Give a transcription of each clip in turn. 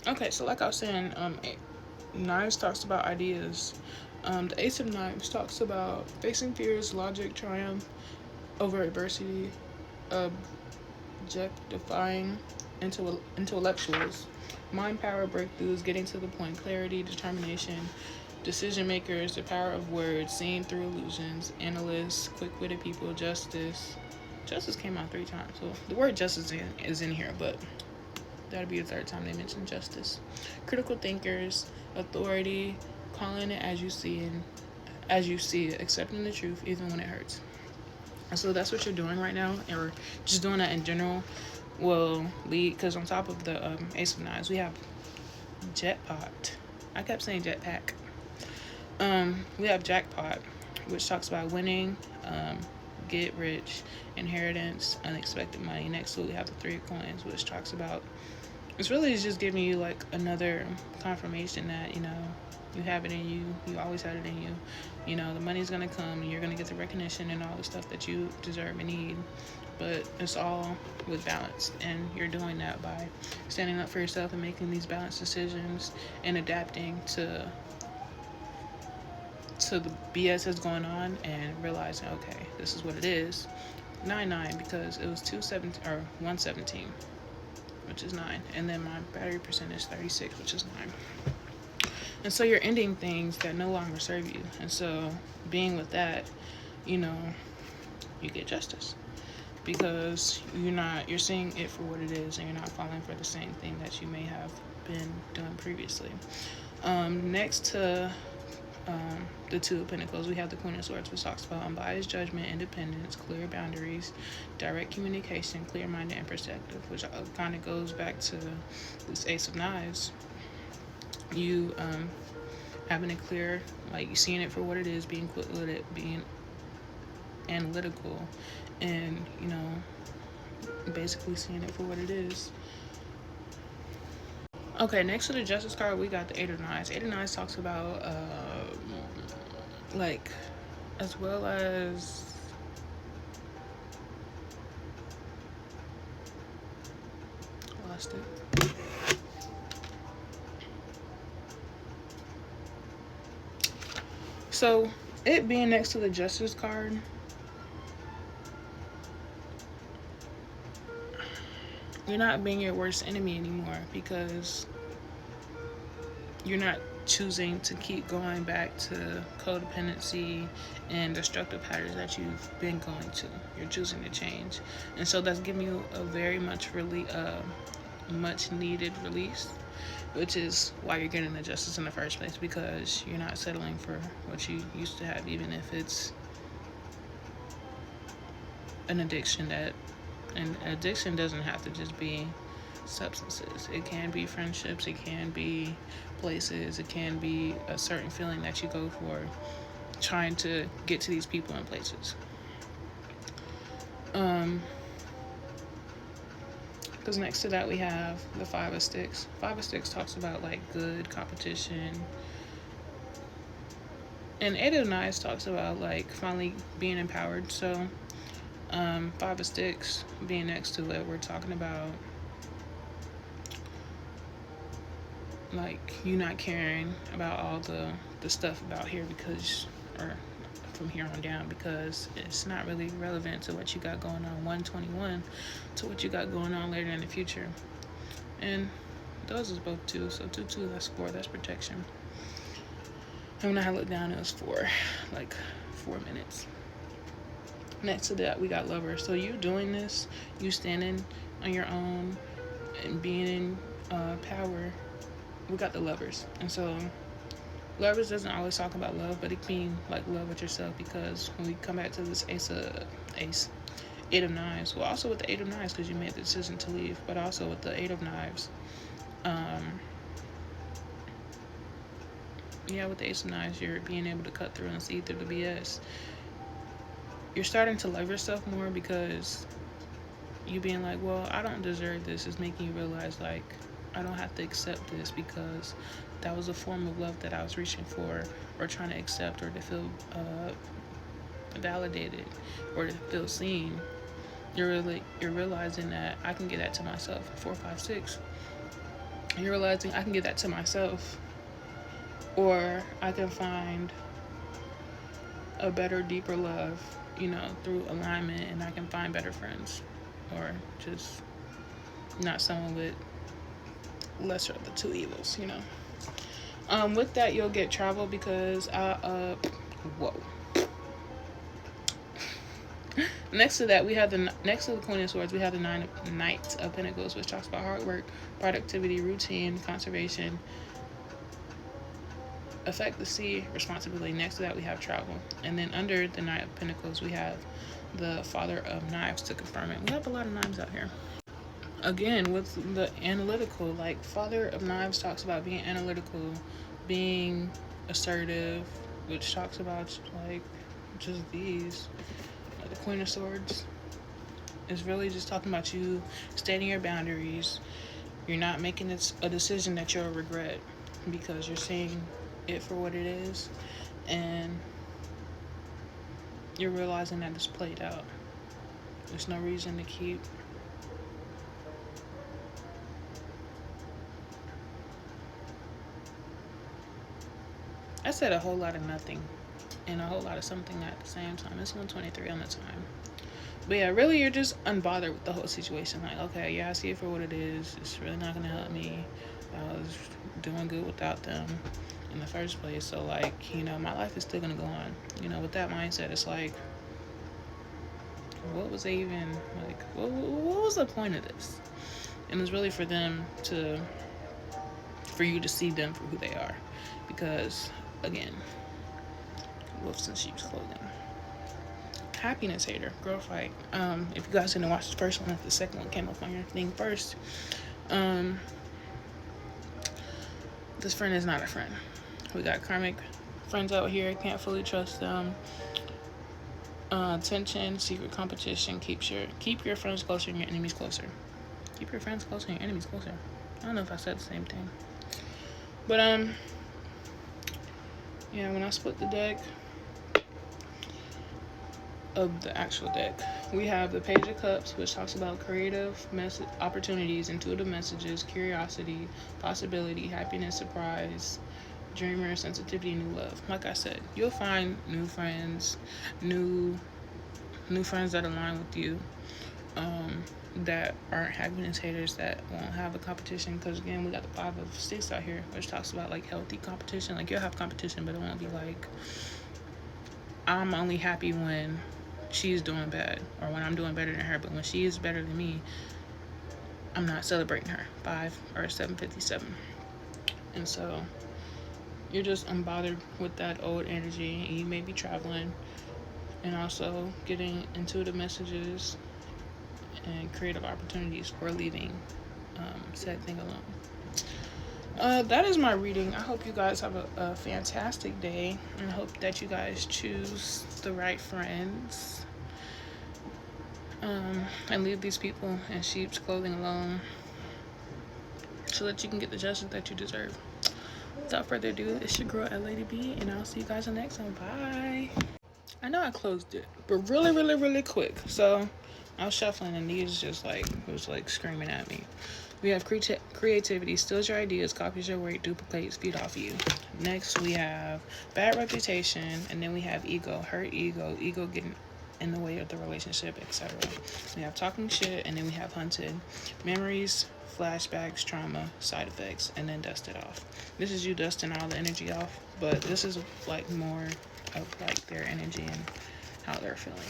Okay, so like I was saying, Knives talks about ideas. The Ace of Knives talks about facing fears, logic, triumph over adversity, objectifying intellectuals, mind power breakthroughs, getting to the point, clarity, determination, decision makers, the power of words, seeing through illusions, analysts, quick witted people, justice. Justice came out 3 times, so the word justice is in here, but that'll be the third time they mentioned justice. Critical thinkers, authority, calling it as you see it, accepting the truth even when it hurts. So that's what you're doing right now, or just doing that in general. Will lead because on top of the Ace of Knives, we have Jetpot. I kept saying Jetpack. We have Jackpot, which talks about winning, get rich, inheritance, unexpected money. Next to it, we have the Three of Coins, which talks about it's really just giving you like another confirmation that you have it in you. You always had it in you. The money's gonna come, and you're gonna get the recognition and all the stuff that you deserve and need. But it's all with balance, and you're doing that by standing up for yourself and making these balanced decisions and adapting to the BS that's going on and realizing, okay, this is what it is. 9-9 because it was 217 or 117, which is 9, and then my battery percentage is 36, which is 9. And so you're ending things that no longer serve you. And so being with that, you know, you get justice because you're seeing it for what it is, and you're not falling for the same thing that you may have been doing previously. Next to the Two of Pentacles, we have the Queen of Swords, which talks about unbiased judgment, independence, clear boundaries, direct communication, clear-minded and perspective, which kind of goes back to this Ace of Knives. You having it clear, like you seeing it for what it is, being quick with it, being analytical, and basically seeing it for what it is. Okay, next to the Justice card, we got the Eight of Knives. Eight of Knives talks about like as well as lost it. So it being next to the Justice card, you're not being your worst enemy anymore because you're not choosing to keep going back to codependency and destructive patterns that you've been going to. You're choosing to change, and so that's giving you a very much much needed release, which is why you're getting the justice in the first place, because you're not settling for what you used to have, even if it's an addiction. And addiction doesn't have to just be substances. It can be friendships, it can be places, it can be a certain feeling that you go for trying to get to these people and places. Because next to that we have the Five of Sticks. Five of Sticks talks about like good competition, and Eight of Knives talks about like finally being empowered. So Five of Sticks being next to it, we're talking about like you not caring about all the stuff about here because, or from here on down, because it's not really relevant to what you got going on 121 to what you got going on later in the future. And those is both 2, so 2 that's 4, that's protection. And when I looked down, it was 4 minutes. Next to that we got Lovers. So you doing this, you standing on your own and being in power. We got the Lovers. And so Lovers doesn't always talk about love, but it can mean like love with yourself, because when we come back to this Eight of Knives, well, also with the Eight of Knives, because you made the decision to leave, but also with the Eight of Knives, with the Ace of Knives, you're being able to cut through and see through the BS. You're starting to love yourself more because you being like, well, I don't deserve this, is making you realize like I don't have to accept this because that was a form of love that I was reaching for, or trying to accept, or to feel validated, or to feel seen. You're realizing that I can get that to myself. 4, 5, 6. You're realizing I can give that to myself, or I can find a better, deeper love, through alignment, and I can find better friends, or just not someone with lesser of the two evils. With that, you'll get travel because whoa. Next to that, we have next to the Queen of Swords, we have the Knight of Pentacles, which talks about hard work, productivity, routine, conservation, affect the sea, responsibility. Next to that, we have travel. And then under the Knight of Pentacles, we have the Father of Knives to confirm it. We have a lot of knives out here. Again, with the analytical, like Father of Knives talks about being analytical, being assertive, which talks about like just these. The Queen of Swords is really just talking about you stating your boundaries. You're not making a decision that you'll regret, because you're seeing it for what it is, and you're realizing that it's played out. There's no reason to keep I said a whole lot of nothing and a whole lot of something at the same time. It's 1:23 on the time. But yeah, really, you're just unbothered with the whole situation. Like, okay, yeah, I see it for what it is. It's really not going to help me. I was doing good without them in the first place. So, like, my life is still going to go on. With that mindset, it's like, what was they even, like, what was the point of this? And it's really for you to see them for who they are. Because, again, wolves in sheep's clothing. Happiness hater, girl fight. If you guys didn't watch the first one, the second one came up on your thing first. This friend is not a friend. We got karmic friends out here. Can't fully trust them. Tension, secret competition. Keep your friends closer and your enemies closer. Keep your friends closer and your enemies closer. I don't know if I said the same thing. But yeah, when I split the deck of the actual deck, we have the Page of Cups, which talks about creative opportunities, intuitive messages, curiosity, possibility, happiness, surprise, dreamer, sensitivity, new love. Like I said, you'll find new friends, new friends that align with you, that aren't happiness haters, that won't have a competition. Because again, we got the 5 of Sticks out here, which talks about like healthy competition. Like, you'll have competition, but it won't be like, I'm only happy when she's doing bad, or when I'm doing better than her. But when she is better than me, I'm not celebrating her. 5 or 757. And so you're just unbothered with that old energy, and you may be traveling and also getting intuitive messages and creative opportunities for leaving said thing alone. That is my reading. I hope you guys have a fantastic day, and I hope that you guys choose the right friends, and leave these people in sheep's clothing alone, so that you can get the justice that you deserve. Without further ado, it's your girl, Lady B, and I'll see you guys in the next one. Bye. I know I closed it, but really, really, really quick. So I was shuffling, and these just like, it was like screaming at me. We have creativity, steals your ideas, copies your work, duplicates, feed off you. Next, we have bad reputation, and then we have ego, hurt ego getting in the way of the relationship, etc. We have talking shit, and then we have hunted, memories, flashbacks, trauma, side effects, and then dust it off. This is you dusting all the energy off, but this is like more of like their energy and how they're feeling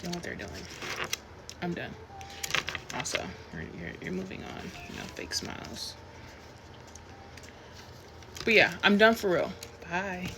and what they're doing. I'm done. Also, you're moving on, fake smiles. But yeah, I'm done for real. Bye.